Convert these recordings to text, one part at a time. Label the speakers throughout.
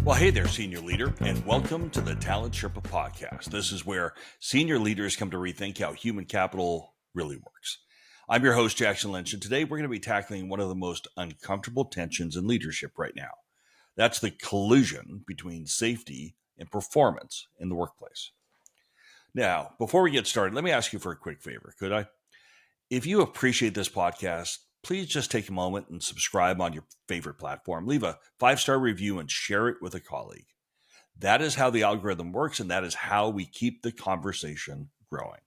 Speaker 1: Well, hey there, senior leader, and welcome to the Talent Sherpa podcast. This is where senior leaders come to rethink how human capital really works. I'm your host, Jackson Lynch, and today we're going to be tackling one of the most uncomfortable tensions in leadership right now. That's the collision between safety and performance in the workplace. Now, before we get started, let me ask you for a quick favor, could I? If you appreciate this podcast, please just take a moment and subscribe on your favorite platform. Leave a 5-star review and share it with a colleague. That is how the algorithm works, and that is how we keep the conversation growing.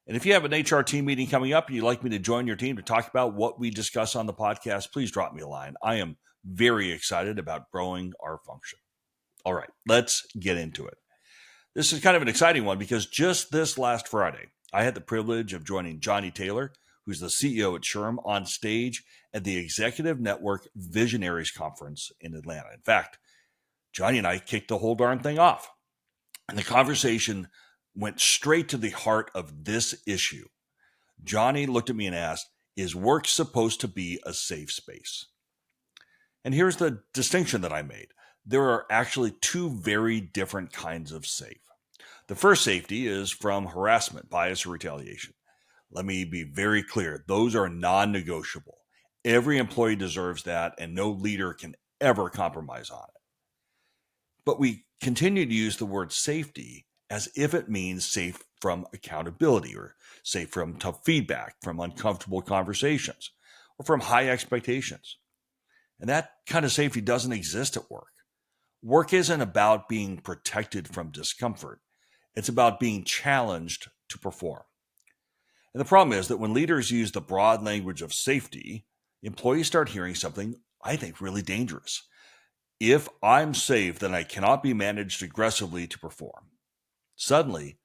Speaker 1: And if you have an HR team meeting coming up and you'd like me to join your team to talk about what we discuss on the podcast, please drop me a line. I am very excited about growing our function. All right, let's get into it. This is kind of an exciting one because just this last Friday, I had the privilege of joining Johnny Taylor, who's the CEO at SHRM, on stage at the Executive Network Visionaries Conference in Atlanta. In fact, Johnny and I kicked the whole darn thing off. And the conversation went straight to the heart of this issue. Johnny looked at me and asked, is work supposed to be a safe space? And here's the distinction that I made. There are actually two very different kinds of safe. The first safety is from harassment, bias, or retaliation. Let me be very clear. Those are non-negotiable. Every employee deserves that, and no leader can ever compromise on it. But we continue to use the word safety as if it means safe from accountability or safe from tough feedback, from uncomfortable conversations, or from high expectations. And that kind of safety doesn't exist at work. Work isn't about being protected from discomfort. It's about being challenged to perform. And the problem is that when leaders use the broad language of safety, employees start hearing something I think really dangerous. If I'm safe, then I cannot be managed aggressively to perform. Suddenly,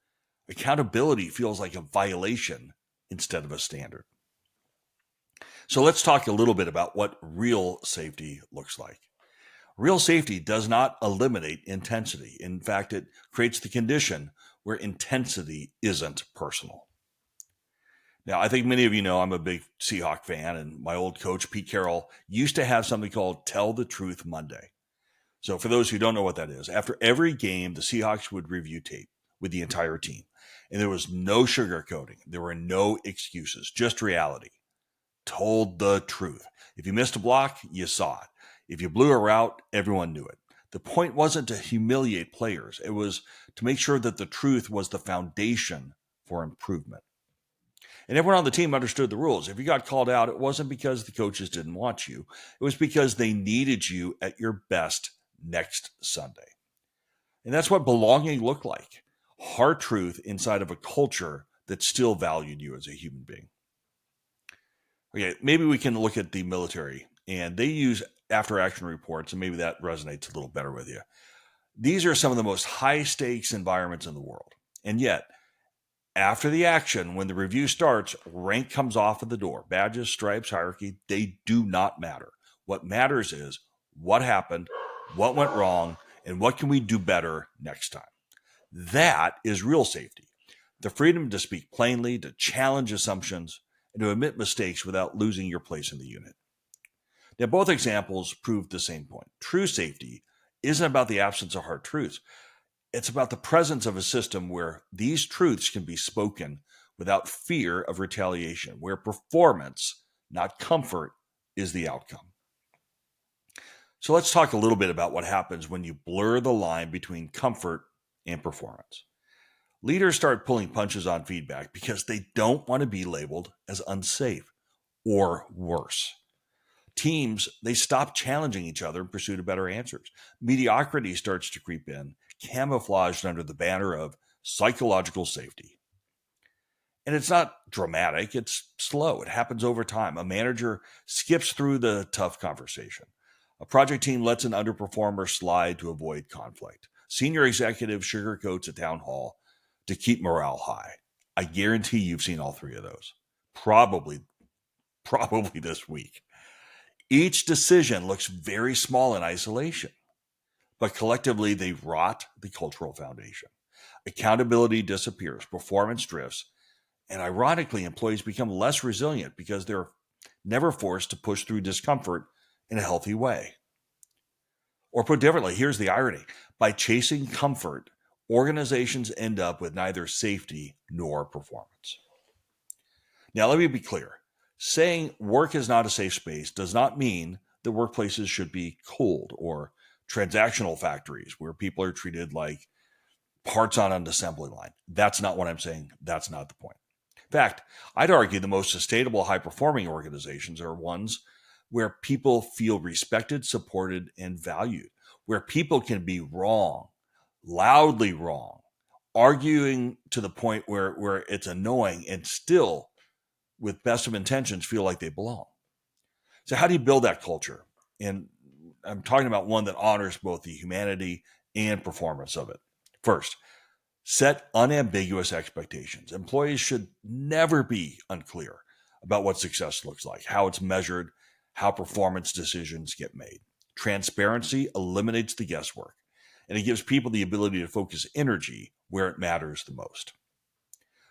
Speaker 1: accountability feels like a violation instead of a standard. So let's talk a little bit about what real safety looks like. Real safety does not eliminate intensity. In fact, it creates the condition where intensity isn't personal. Now, I think many of you know I'm a big Seahawk fan, and my old coach, Pete Carroll, used to have something called Tell the Truth Monday. So for those who don't know what that is, after every game, the Seahawks would review tape with the entire team. And there was no sugarcoating. There were no excuses, just reality. Told the truth. If you missed a block, you saw it. If you blew a route, everyone knew it. The point wasn't to humiliate players. It was to make sure that the truth was the foundation for improvement. And everyone on the team understood the rules. If you got called out, it wasn't because the coaches didn't want you. It was because they needed you at your best next Sunday. And that's what belonging looked like. Hard truth inside of a culture that still valued you as a human being. Okay, maybe we can look at the military, and they use after-action reports, and maybe that resonates a little better with you. These are some of the most high-stakes environments in the world. And yet, after the action, when the review starts, rank comes off of the door. Badges, stripes, hierarchy, they do not matter. What matters is what happened, what went wrong, and what can we do better next time. That is real safety. The freedom to speak plainly, to challenge assumptions, and to admit mistakes without losing your place in the unit. Now, both examples prove the same point. True safety isn't about the absence of hard truths. It's about the presence of a system where these truths can be spoken without fear of retaliation, where performance, not comfort, is the outcome. So let's talk a little bit about what happens when you blur the line between comfort and performance. Leaders start pulling punches on feedback because they don't want to be labeled as unsafe or worse. Teams, they stop challenging each other in pursuit of better answers. Mediocrity starts to creep in, camouflaged under the banner of psychological safety. And it's not dramatic, it's slow. It happens over time. A manager skips through the tough conversation. A project team lets an underperformer slide to avoid conflict. Senior executive sugarcoats a town hall to keep morale high. I guarantee you've seen all three of those. Probably this week. Each decision looks very small in isolation, but collectively they rot the cultural foundation. Accountability disappears, performance drifts, and ironically, employees become less resilient because they're never forced to push through discomfort in a healthy way. Or put differently, here's the irony. By chasing comfort, organizations end up with neither safety nor performance. Now, let me be clear. Saying work is not a safe space does not mean that workplaces should be cold or transactional factories where people are treated like parts on an assembly line. That's not what I'm saying. That's not the point. In fact, I'd argue the most sustainable, high performing organizations are ones where people feel respected, supported, and valued, where people can be wrong, loudly wrong, arguing to the point where it's annoying and still, with best of intentions, feel like they belong. So, how do you build that culture? And I'm talking about one that honors both the humanity and performance of it. First, set unambiguous expectations. Employees should never be unclear about what success looks like, how it's measured, how performance decisions get made. Transparency eliminates the guesswork, and it gives people the ability to focus energy where it matters the most.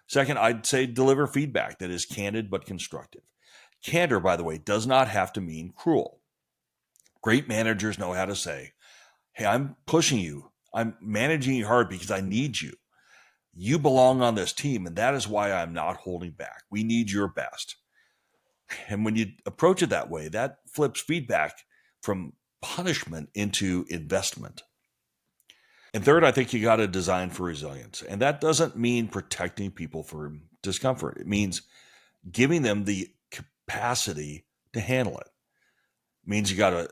Speaker 1: Second, I'd say deliver feedback that is candid but constructive. Candor, by the way, does not have to mean cruel. Great managers know how to say, hey, I'm pushing you. I'm managing you hard because I need you. You belong on this team, and that is why I'm not holding back. We need your best. And when you approach it that way, that flips feedback from punishment into investment. And third, I think you got to design for resilience. And that doesn't mean protecting people from discomfort. It means giving them the capacity to handle it. It means you got to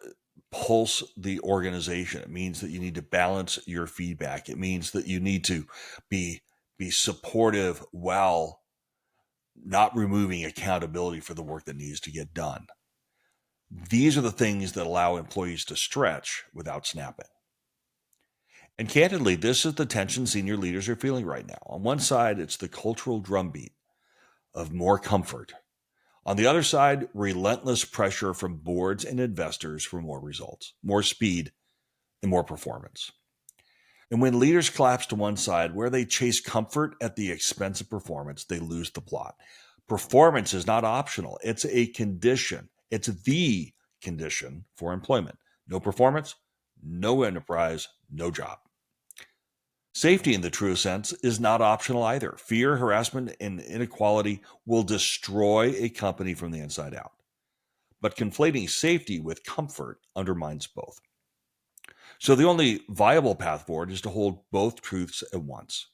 Speaker 1: pulse the organization. It means that you need to balance your feedback. It means that you need to be supportive while not removing accountability for the work that needs to get done. These are the things that allow employees to stretch without snapping. And candidly, this is the tension senior leaders are feeling right now. On one side, it's the cultural drumbeat of more comfort. On the other side, relentless pressure from boards and investors for more results, more speed, and more performance. And when leaders collapse to one side, where they chase comfort at the expense of performance, they lose the plot. Performance is not optional. It's a condition. It's the condition for employment. No performance, no enterprise, no job. Safety in the true sense is not optional either. Fear, harassment, and inequality will destroy a company from the inside out. But conflating safety with comfort undermines both. So the only viable path forward is to hold both truths at once.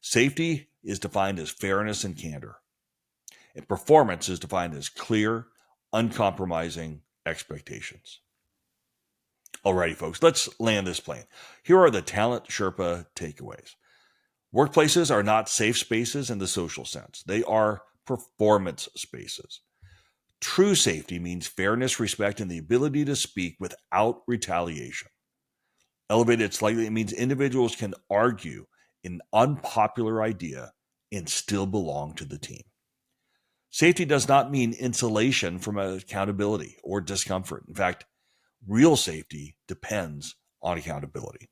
Speaker 1: Safety is defined as fairness and candor, and performance is defined as clear, uncompromising expectations. Alrighty, folks, let's land this plane. Here are the Talent Sherpa takeaways. Workplaces are not safe spaces in the social sense. They are performance spaces. True safety means fairness, respect, and the ability to speak without retaliation. Elevated slightly, it means individuals can argue an unpopular idea and still belong to the team. Safety does not mean insulation from accountability or discomfort. In fact, real safety depends on accountability.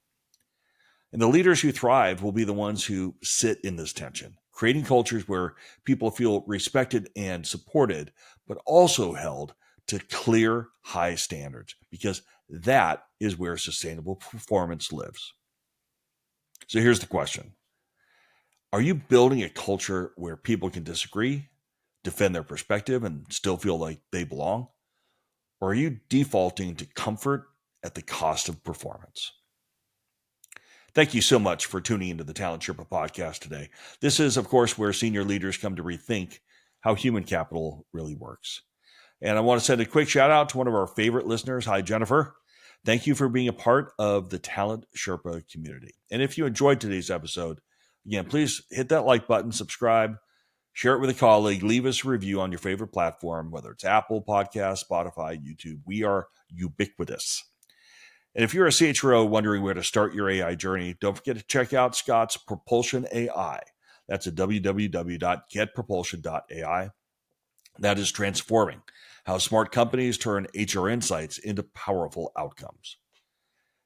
Speaker 1: And the leaders who thrive will be the ones who sit in this tension, creating cultures where people feel respected and supported, but also held to clear, high standards, because that is where sustainable performance lives. So here's the question. Are you building a culture where people can disagree, defend their perspective, and still feel like they belong? Or are you defaulting to comfort at the cost of performance? Thank you so much for tuning into the Talent Sherpa podcast today. This is, of course, where senior leaders come to rethink how human capital really works. And I want to send a quick shout out to one of our favorite listeners. Hi, Jennifer. Thank you for being a part of the Talent Sherpa community. And if you enjoyed today's episode, again, please hit that like button, subscribe, share it with a colleague, leave us a review on your favorite platform, whether it's Apple Podcasts, Spotify, YouTube. We are ubiquitous. And if you're a CHRO wondering where to start your AI journey, don't forget to check out Scott's Propulsion AI. That's at www.getpropulsion.ai. That is transforming how smart companies turn HR insights into powerful outcomes.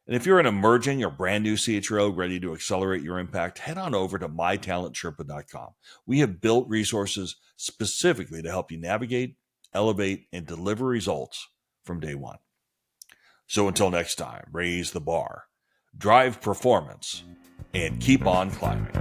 Speaker 1: And if you're an emerging or brand new CHRO ready to accelerate your impact, head on over to mytalentsherpa.com. We have built resources specifically to help you navigate, elevate, and deliver results from day one. So until next time, raise the bar, drive performance, and keep on climbing.